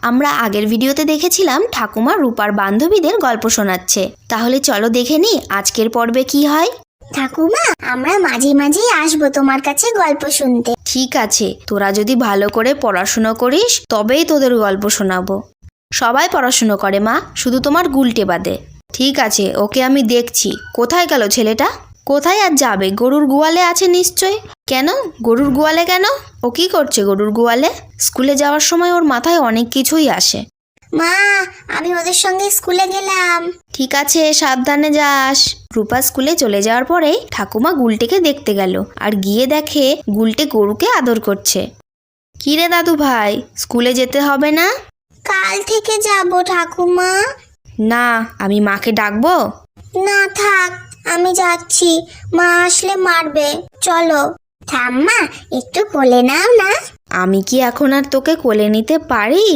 আমরা আগের ভিডিওতে দেখেছিলাম ঠাকুমা রূপার বান্ধবীদের গল্প শোনাচ্ছে। তাহলে চলো দেখে নি আজকের পর্বে কি হয়। ঠাকুমা, আমরা মাঝে মাঝেই আসবো তোমার কাছে গল্প শুনতে। ঠিক আছে, তোরা যদি ভালো করে পড়াশুনো করিস তবেই তোদের গল্প শোনাবো। সবাই পড়াশুনো করে মা, শুধু তোমার গুলটে বাদে। ঠিক আছে, ওকে আমি দেখছি। কোথায় গেল ছেলেটা? কোথায় আর যাবে? গরুর গোয়ালে আছে নিশ্চয়। কেন গরুর গোয়ালে কেন? ও কি করছে গরুর গোয়ালে? স্কুলে যাওয়ার সময় ওর মাথায় অনেক কিছুই আসে। মা, আমি ওদের সঙ্গে স্কুলে গেলাম। ঠিক আছে, সাবধানে যাস। রূপা স্কুলে চলে যাওয়ার পরে ঠাকুমা গুলটেকে দেখতে গেল আর গিয়ে দেখে গুলটে গরুকে আদর করছে। কি রে দাদু ভাই, স্কুলে যেতে হবে না? কাল থেকে যাব ঠাকুমা। না, আমি মাকে ডাকবো। না থাক, আমি যাচ্ছি, মা আসলে মারবে। চলো। ঠাম্মা, একটু কোলে নাও না। আমি কি এখন আর তোকে কোলে নিতে পারি?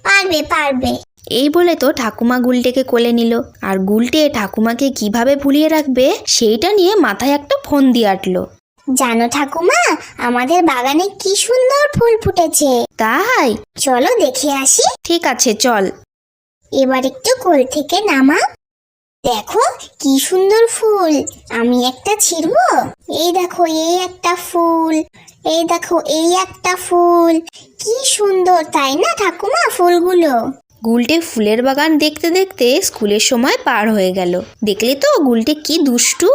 পারবে পারবে। এই বলে তো ঠাকুমা গুলটেকে কোলে নিল। আর গুলটে ঠাকুমাকে কিভাবে ভুলিয়ে রাখবে সেইটা নিয়ে মাথায় একটা ফোন দিয়ে আটলো। জানো ঠাকুমা, আমাদের বাগানে কি সুন্দর ফুল ফুটেছে। তাই? চলো দেখে আসি। ঠিক আছে, চল। এবার একটু কোল থেকে নামা। দেখো কি সুন্দর ফুল। আমি একটা ছিড়বো। এই দেখো, এই একটা ফুল। এই দেখো, এই একটা ফুল। কি সুন্দর তাই না ঠাকুমা ফুলগুলো? গুলটে ফুলের বাগান দেখতে দেখতে স্কুলের সময় পার হয়ে গেল। দেখলে তো গুলটে কি দুষ্টু।